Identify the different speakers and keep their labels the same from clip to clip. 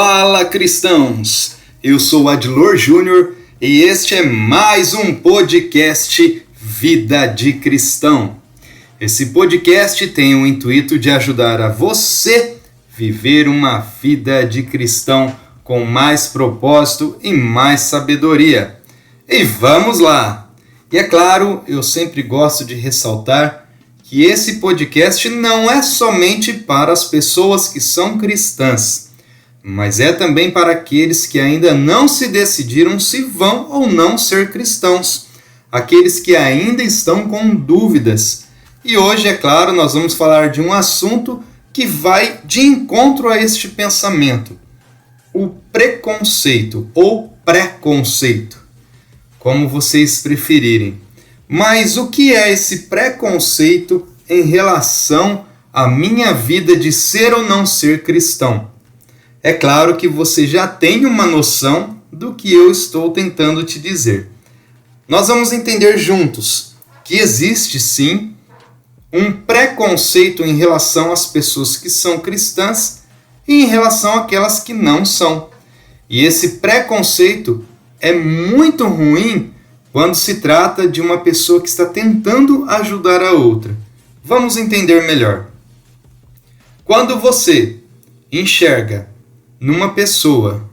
Speaker 1: Fala, cristãos! Eu sou Adilor Júnior e este é mais um podcast Vida de Cristão. Esse podcast tem o intuito de ajudar a você viver uma vida de cristão com mais propósito e mais sabedoria. E vamos lá! E é claro, eu sempre gosto de ressaltar que esse podcast não é somente para as pessoas que são cristãs, mas é também para aqueles que ainda não se decidiram se vão ou não ser cristãos, aqueles que ainda estão com dúvidas. E hoje, é claro, nós vamos falar de um assunto que vai de encontro a este pensamento, o preconceito ou preconceito, como vocês preferirem. Mas o que é esse preconceito em relação à minha vida de ser ou não ser cristão? É claro que você já tem uma noção do que eu estou tentando te dizer. Nós vamos entender juntos que existe sim um preconceito em relação às pessoas que são cristãs e em relação àquelas que não são. E esse preconceito é muito ruim quando se trata de uma pessoa que está tentando ajudar a outra. Vamos entender melhor. Quando você enxerga numa pessoa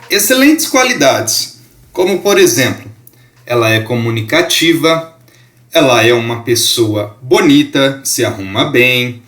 Speaker 1: excelentes qualidades, como por exemplo, ela é comunicativa, ela é uma pessoa bonita, se arruma bem,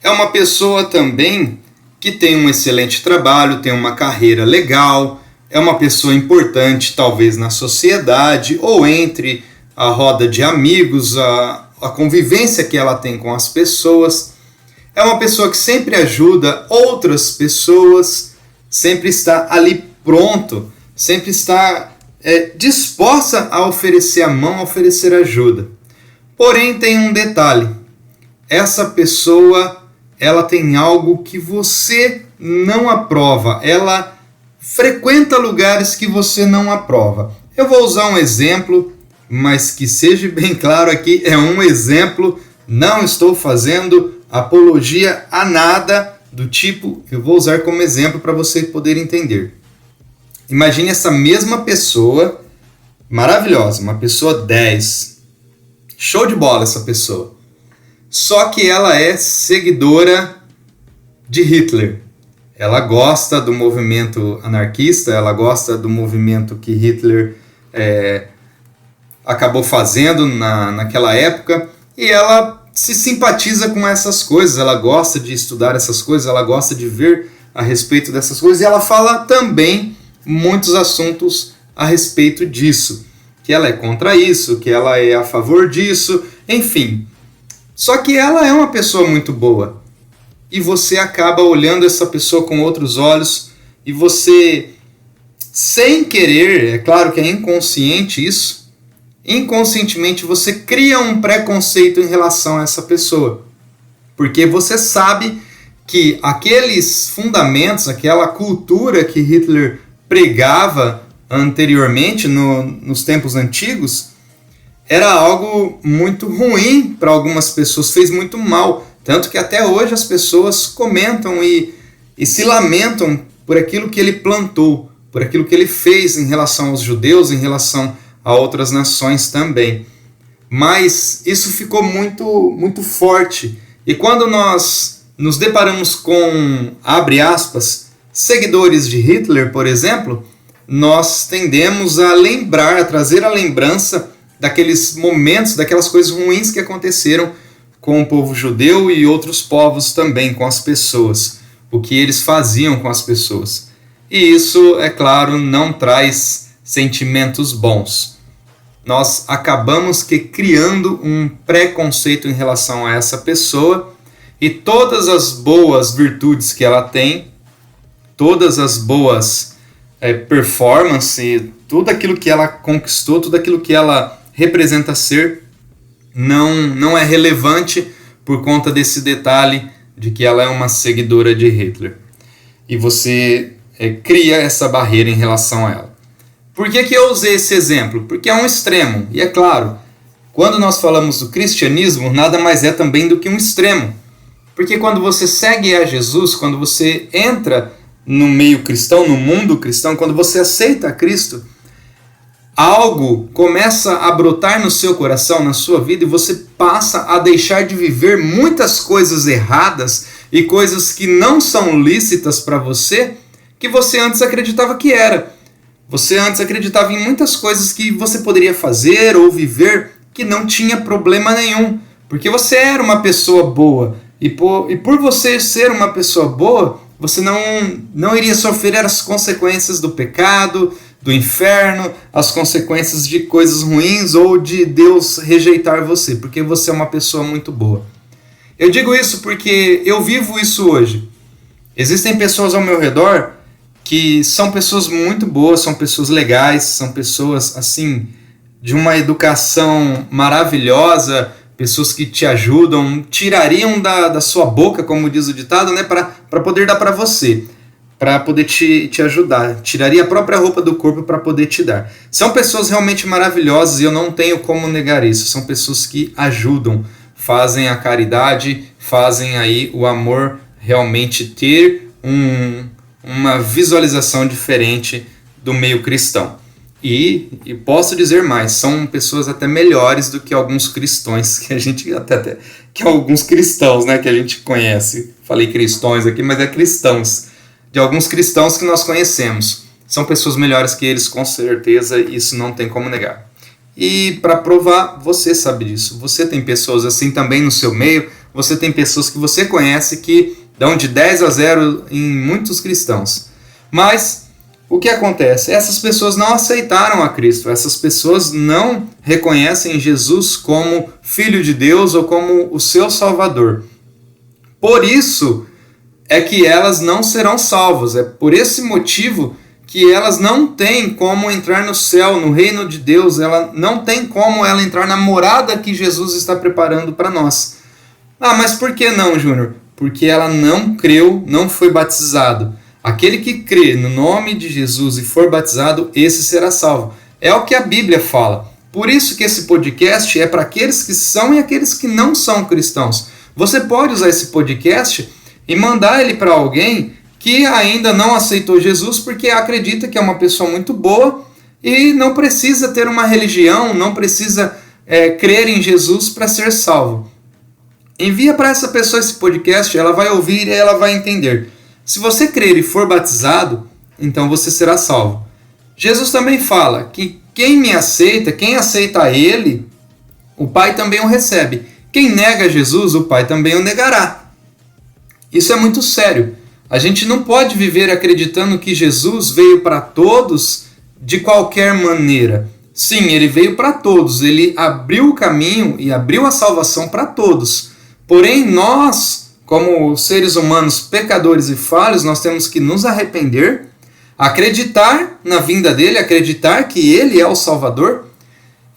Speaker 1: é uma pessoa também que tem um excelente trabalho, tem uma carreira legal, é uma pessoa importante talvez na sociedade ou entre a roda de amigos, a convivência que ela tem com as pessoas. É uma pessoa que sempre ajuda outras pessoas, sempre está ali pronto, sempre está disposta a oferecer a mão, a oferecer ajuda. Porém, tem um detalhe. Essa pessoa, ela tem algo que você não aprova. Ela frequenta lugares que você não aprova. Eu vou usar um exemplo, mas que seja bem claro aqui, é um exemplo, não estou fazendo apologia a nada do tipo, eu vou usar como exemplo para você poder entender. Imagine essa mesma pessoa, maravilhosa, uma pessoa 10, show de bola essa pessoa, só que ela é seguidora de Hitler. Ela gosta do movimento anarquista, ela gosta do movimento que Hitler acabou fazendo naquela época, e ela se simpatiza com essas coisas, ela gosta de estudar essas coisas, ela gosta de ver a respeito dessas coisas, e ela fala também muitos assuntos a respeito disso, que ela é contra isso, que ela é a favor disso, enfim. Só que ela é uma pessoa muito boa. E você acaba olhando essa pessoa com outros olhos e você, sem querer, é claro que é inconsciente isso, inconscientemente você cria um preconceito em relação a essa pessoa. Porque você sabe que aqueles fundamentos, aquela cultura que Hitler pregava anteriormente, nos tempos antigos, era algo muito ruim para algumas pessoas, fez muito mal. Tanto que até hoje as pessoas comentam e se lamentam por aquilo que ele plantou, por aquilo que ele fez em relação aos judeus, em relação a outras nações também. Mas isso ficou muito, muito forte. E quando nós nos deparamos com, abre aspas, seguidores de Hitler, por exemplo, nós tendemos a lembrar, a trazer a lembrança daqueles momentos, daquelas coisas ruins que aconteceram com o povo judeu e outros povos também, com as pessoas, o que eles faziam com as pessoas. E isso, é claro, não traz sentimentos bons. Nós acabamos criando um preconceito em relação a essa pessoa e todas as boas virtudes que ela tem, todas as boas performances, tudo aquilo que ela conquistou, tudo aquilo que ela representa ser, não é relevante por conta desse detalhe de que ela é uma seguidora de Hitler. E você cria essa barreira em relação a ela. Por que eu usei esse exemplo? Porque é um extremo. E é claro, quando nós falamos do cristianismo, nada mais é também do que um extremo. Porque quando você segue a Jesus, quando você entra no meio cristão, no mundo cristão, quando você aceita Cristo, algo começa a brotar no seu coração, na sua vida, e você passa a deixar de viver muitas coisas erradas e coisas que não são lícitas para você, que você antes acreditava que era. Você antes acreditava em muitas coisas que você poderia fazer ou viver que não tinha problema nenhum, porque você era uma pessoa boa. E por você ser uma pessoa boa, você não iria sofrer as consequências do pecado, do inferno, as consequências de coisas ruins ou de Deus rejeitar você, porque você é uma pessoa muito boa. Eu digo isso porque eu vivo isso hoje. Existem pessoas ao meu redor que são pessoas muito boas, são pessoas legais, são pessoas assim de uma educação maravilhosa, pessoas que te ajudam, tirariam da sua boca, como diz o ditado, né, para poder dar para você, para poder te ajudar. Tiraria a própria roupa do corpo para poder te dar. São pessoas realmente maravilhosas e eu não tenho como negar isso. São pessoas que ajudam, fazem a caridade, fazem aí o amor realmente ter uma visualização diferente do meio cristão. E posso dizer mais, são pessoas até melhores do que alguns cristãos que a gente que alguns cristãos, né, que a gente conhece. Falei cristãos aqui, mas é cristãos. De alguns cristãos que nós conhecemos. São pessoas melhores que eles, com certeza, isso não tem como negar. E para provar, você sabe disso. Você tem pessoas assim também no seu meio, você tem pessoas que você conhece que dão de 10 a 0 em muitos cristãos. Mas o que acontece? Essas pessoas não aceitaram a Cristo, essas pessoas não reconhecem Jesus como Filho de Deus ou como o seu Salvador. Por isso é que elas não serão salvas, é por esse motivo que elas não têm como entrar no céu, no reino de Deus, ela não tem como ela entrar na morada que Jesus está preparando para nós. Ah, mas por que não, Júnior? Porque ela não creu, não foi batizado. Aquele que crê no nome de Jesus e for batizado, esse será salvo. É o que a Bíblia fala. Por isso que esse podcast é para aqueles que são e aqueles que não são cristãos. Você pode usar esse podcast e mandar ele para alguém que ainda não aceitou Jesus porque acredita que é uma pessoa muito boa e não precisa ter uma religião, não precisa crer em Jesus para ser salvo. Envia para essa pessoa esse podcast, ela vai ouvir e ela vai entender. Se você crer e for batizado, então você será salvo. Jesus também fala que quem me aceita, quem aceita a Ele, o Pai também o recebe. Quem nega Jesus, o Pai também o negará. Isso é muito sério. A gente não pode viver acreditando que Jesus veio para todos de qualquer maneira. Sim, Ele veio para todos. Ele abriu o caminho e abriu a salvação para todos. Porém, nós, como seres humanos pecadores e falhos, nós temos que nos arrepender, acreditar na vinda dele, acreditar que ele é o Salvador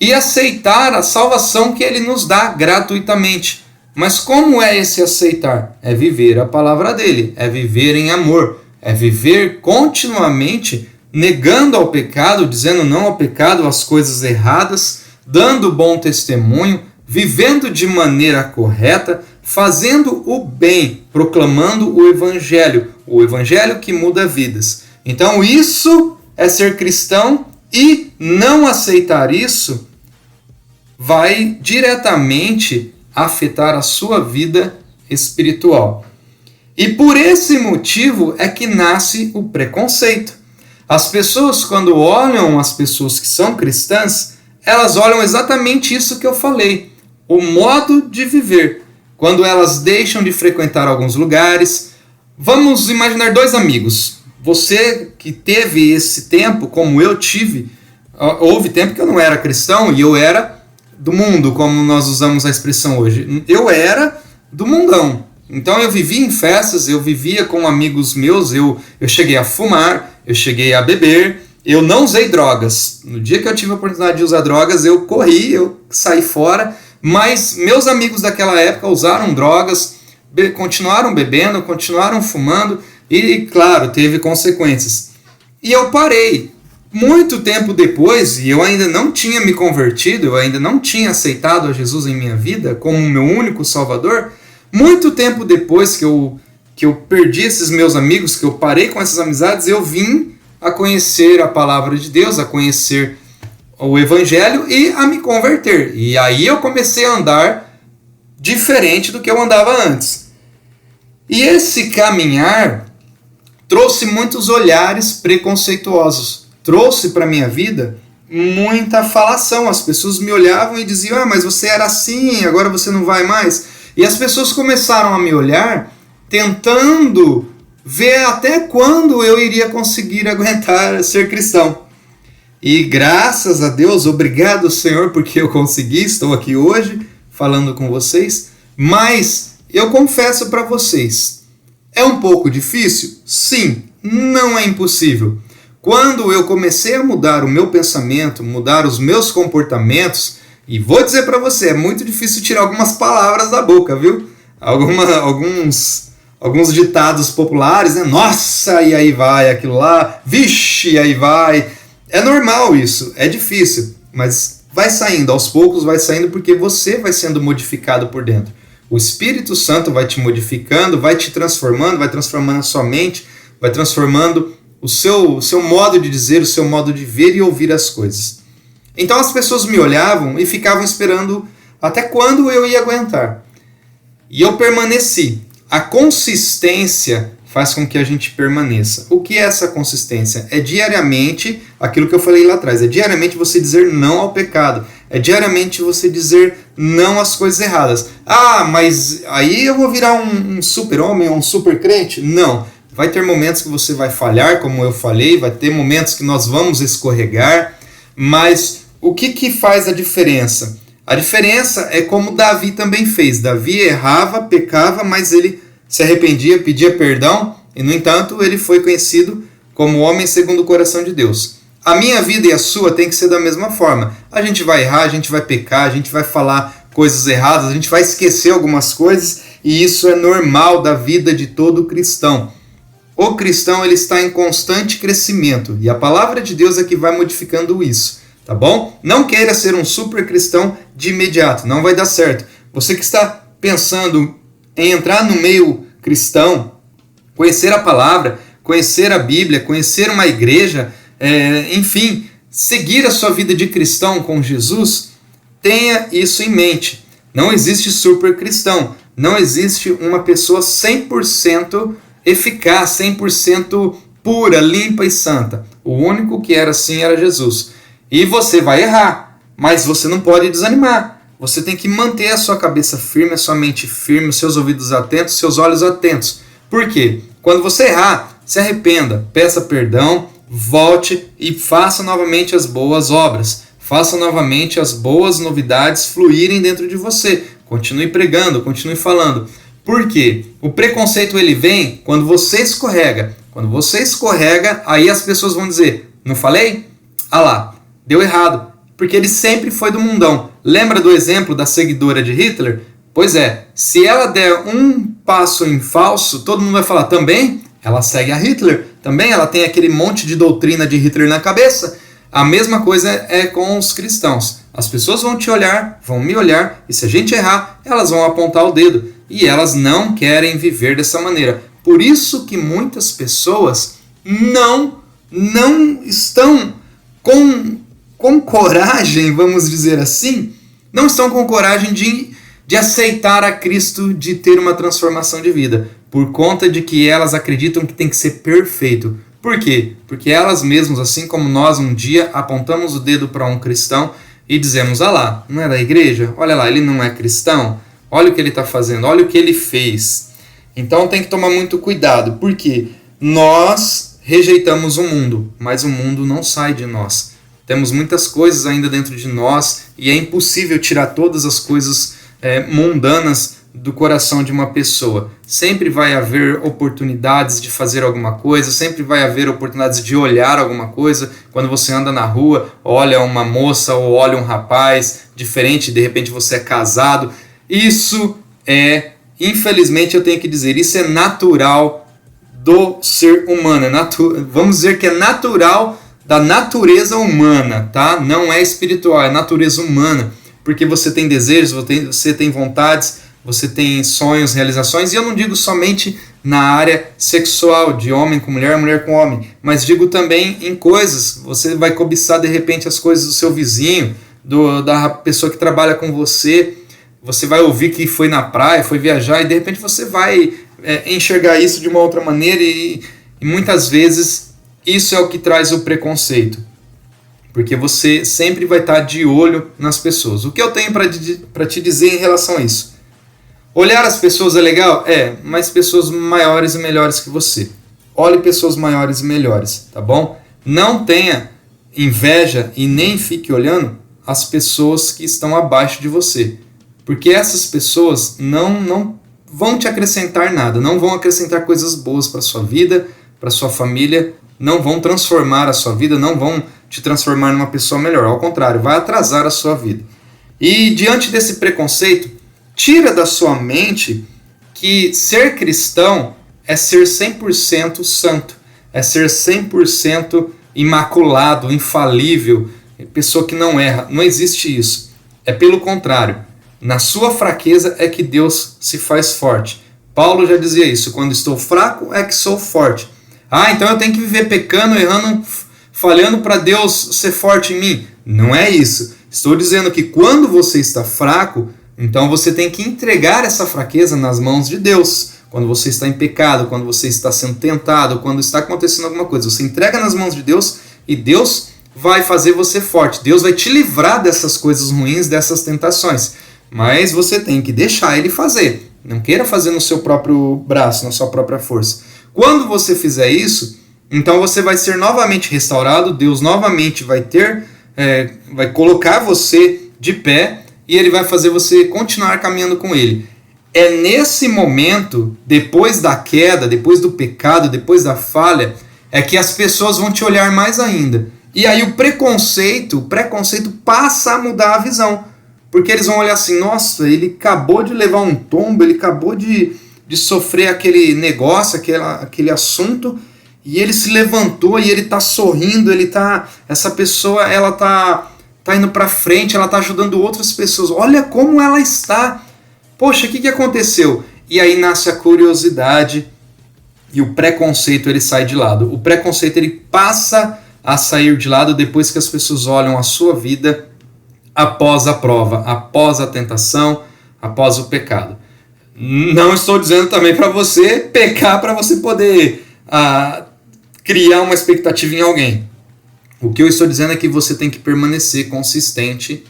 Speaker 1: e aceitar a salvação que ele nos dá gratuitamente. Mas como é esse aceitar? É viver a palavra dele, é viver em amor, é viver continuamente negando ao pecado, dizendo não ao pecado, às coisas erradas, dando bom testemunho, vivendo de maneira correta, fazendo o bem, proclamando o evangelho que muda vidas. Então isso é ser cristão e não aceitar isso vai diretamente afetar a sua vida espiritual. E por esse motivo é que nasce o preconceito. As pessoas, quando olham as pessoas que são cristãs, elas olham exatamente isso que eu falei, o modo de viver. Quando elas deixam de frequentar alguns lugares, vamos imaginar dois amigos. Você que teve esse tempo, como eu tive, houve tempo que eu não era cristão e eu era do mundo, como nós usamos a expressão hoje. Eu era do mundão. Então eu vivia em festas, eu vivia com amigos meus, eu cheguei a fumar, eu cheguei a beber, eu não usei drogas. No dia que eu tive a oportunidade de usar drogas, eu corri, eu saí fora, mas meus amigos daquela época usaram drogas, continuaram bebendo, continuaram fumando e, claro, teve consequências. E eu parei. Muito tempo depois, e eu ainda não tinha me convertido, eu ainda não tinha aceitado a Jesus em minha vida como meu único Salvador, muito tempo depois que eu que eu perdi esses meus amigos, que eu parei com essas amizades, eu vim a conhecer a palavra de Deus, a conhecer o Evangelho e a me converter. E aí eu comecei a andar diferente do que eu andava antes. E esse caminhar trouxe muitos olhares preconceituosos, trouxe para a minha vida muita falação. As pessoas me olhavam e diziam, mas você era assim, agora você não vai mais. E as pessoas começaram a me olhar tentando ver até quando eu iria conseguir aguentar ser cristão. E graças a Deus, obrigado Senhor, porque eu consegui, estou aqui hoje falando com vocês, mas eu confesso para vocês, é um pouco difícil? Sim, não é impossível. Quando eu comecei a mudar o meu pensamento, mudar os meus comportamentos, e vou dizer para você, é muito difícil tirar algumas palavras da boca, viu? Alguns ditados populares, né? Nossa, e aí vai aquilo lá, vixe, e aí vai. É normal isso, é difícil, mas vai saindo, aos poucos vai saindo porque você vai sendo modificado por dentro. O Espírito Santo vai te modificando, vai te transformando, vai transformando a sua mente, vai transformando o seu modo de dizer, o seu modo de ver e ouvir as coisas. Então as pessoas me olhavam e ficavam esperando até quando eu ia aguentar. E eu permaneci. A consistência faz com que a gente permaneça. O que é essa consistência? É diariamente, aquilo que eu falei lá atrás, é diariamente você dizer não ao pecado, é diariamente você dizer não às coisas erradas. Ah, mas aí eu vou virar um super-homem ou um super-crente? Não. Vai ter momentos que você vai falhar, como eu falei, vai ter momentos que nós vamos escorregar, mas o que faz a diferença? A diferença é como Davi também fez. Davi errava, pecava, mas ele se arrependia, pedia perdão, e no entanto ele foi conhecido como homem segundo o coração de Deus. A minha vida e a sua tem que ser da mesma forma. A gente vai errar, a gente vai pecar, a gente vai falar coisas erradas, a gente vai esquecer algumas coisas, e isso é normal da vida de todo cristão. O cristão ele está em constante crescimento, e a palavra de Deus é que vai modificando isso, tá bom? Não queira ser um super cristão de imediato, não vai dar certo. Você que está pensando em entrar no meio cristão, conhecer a palavra, conhecer a Bíblia, conhecer uma igreja, enfim, seguir a sua vida de cristão com Jesus, tenha isso em mente. Não existe super cristão, não existe uma pessoa 100% eficaz, 100% pura, limpa e santa. O único que era assim era Jesus. E você vai errar, mas você não pode desanimar. Você tem que manter a sua cabeça firme, a sua mente firme, os seus ouvidos atentos, seus olhos atentos. Por quê? Quando você errar, se arrependa, peça perdão, volte e faça novamente as boas obras. Faça novamente as boas novidades fluírem dentro de você. Continue pregando, continue falando. Por quê? O preconceito ele vem quando você escorrega. Quando você escorrega, aí as pessoas vão dizer, não falei? Ah lá, deu errado. Porque ele sempre foi do mundão. Lembra do exemplo da seguidora de Hitler? Pois é, se ela der um passo em falso, todo mundo vai falar também, ela segue a Hitler. Também ela tem aquele monte de doutrina de Hitler na cabeça. A mesma coisa é com os cristãos. As pessoas vão te olhar, vão me olhar, e se a gente errar, elas vão apontar o dedo. E elas não querem viver dessa maneira. Por isso que muitas pessoas não estão com coragem, vamos dizer assim, não estão com coragem de aceitar a Cristo, de ter uma transformação de vida, por conta de que elas acreditam que tem que ser perfeito. Por quê? Porque elas mesmas, assim como nós um dia apontamos o dedo para um cristão e dizemos, ah lá, não é da igreja? Olha lá, ele não é cristão? Olha o que ele está fazendo, olha o que ele fez. Então tem que tomar muito cuidado, porque nós rejeitamos o mundo, mas o mundo não sai de nós. Temos muitas coisas ainda dentro de nós e é impossível tirar todas as coisas mundanas do coração de uma pessoa. Sempre vai haver oportunidades de fazer alguma coisa, sempre vai haver oportunidades de olhar alguma coisa. Quando você anda na rua, olha uma moça ou olha um rapaz diferente, de repente você é casado. Isso infelizmente eu tenho que dizer, isso é natural do ser humano. Vamos dizer que é natural da natureza humana, tá? Não é espiritual, é natureza humana. Porque você tem desejos, você tem vontades, você tem sonhos, realizações, e eu não digo somente na área sexual, de homem com mulher, mulher com homem, mas digo também em coisas. Você vai cobiçar de repente as coisas do seu vizinho, da pessoa que trabalha com você. Você vai ouvir que foi na praia, foi viajar, e de repente você vai enxergar isso de uma outra maneira, e muitas vezes isso é o que traz o preconceito, porque você sempre vai estar de olho nas pessoas. O que eu tenho para te dizer em relação a isso? Olhar as pessoas é legal? Mas pessoas maiores e melhores que você. Olhe pessoas maiores e melhores, tá bom? Não tenha inveja e nem fique olhando as pessoas que estão abaixo de você, porque essas pessoas não vão te acrescentar nada, não vão acrescentar coisas boas para sua vida, para sua família, não vão transformar a sua vida, não vão te transformar numa pessoa melhor. Ao contrário, vai atrasar a sua vida. E diante desse preconceito, tira da sua mente que ser cristão é ser 100% santo, é ser 100% imaculado, infalível, pessoa que não erra. Não existe isso. É pelo contrário. Na sua fraqueza é que Deus se faz forte. Paulo já dizia isso: quando estou fraco é que sou forte. Então eu tenho que viver pecando, errando, falhando para Deus ser forte em mim. Não é isso. Estou dizendo que quando você está fraco, então você tem que entregar essa fraqueza nas mãos de Deus. Quando você está em pecado, quando você está sendo tentado, quando está acontecendo alguma coisa, você entrega nas mãos de Deus e Deus vai fazer você forte. Deus vai te livrar dessas coisas ruins, dessas tentações. Mas você tem que deixar Ele fazer. Não queira fazer no seu próprio braço, na sua própria força. Quando você fizer isso, então você vai ser novamente restaurado, Deus novamente vai colocar você de pé e Ele vai fazer você continuar caminhando com Ele. É nesse momento, depois da queda, depois do pecado, depois da falha, é que as pessoas vão te olhar mais ainda. E aí o preconceito passa a mudar a visão. Porque eles vão olhar assim: nossa, ele acabou de levar um tombo, ele acabou de sofrer aquele negócio, aquele assunto, e ele se levantou e ele está sorrindo, essa pessoa ela tá indo para frente, ela está ajudando outras pessoas. Olha como ela está. Poxa, o que aconteceu? E aí nasce a curiosidade e o preconceito ele sai de lado. O preconceito ele passa a sair de lado depois que as pessoas olham a sua vida após a prova, após a tentação, após o pecado. Não estou dizendo também para você pecar para você poder criar uma expectativa em alguém. O que eu estou dizendo é que você tem que permanecer consistente,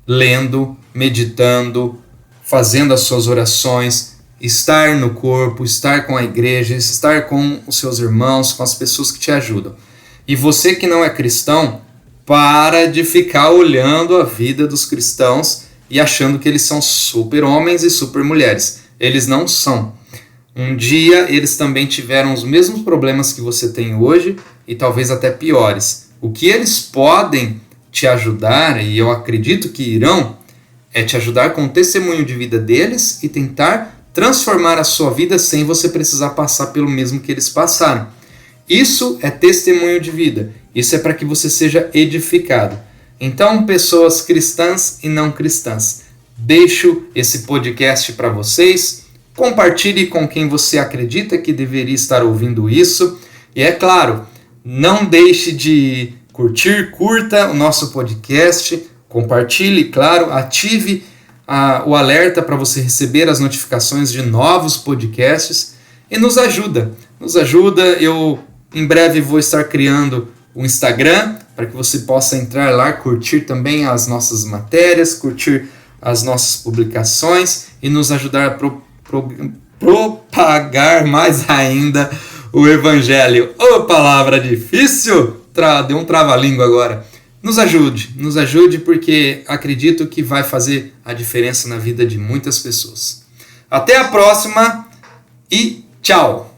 Speaker 1: lendo, meditando, fazendo as suas orações, estar no corpo, estar com a igreja, estar com os seus irmãos, com as pessoas que te ajudam. E você que não é cristão, para de ficar olhando a vida dos cristãos e achando que eles são super homens e super mulheres. Eles não são. Um dia eles também tiveram os mesmos problemas que você tem hoje e talvez até piores. O que eles podem te ajudar, e eu acredito que irão, é te ajudar com o testemunho de vida deles e tentar transformar a sua vida sem você precisar passar pelo mesmo que eles passaram. Isso é testemunho de vida. Isso é para que você seja edificado. Então, pessoas cristãs e não cristãs, deixo esse podcast para vocês. Compartilhe com quem você acredita que deveria estar ouvindo isso. E é claro, não deixe de curta o nosso podcast. Compartilhe, claro, ative o alerta para você receber as notificações de novos podcasts. E nos ajuda. Eu em breve vou estar criando o Instagram, para que você possa entrar lá, curtir também as nossas matérias, curtir as nossas publicações e nos ajudar a propagar mais ainda o Evangelho. Palavra difícil! Deu um trava-língua agora. Nos ajude porque acredito que vai fazer a diferença na vida de muitas pessoas. Até a próxima e tchau!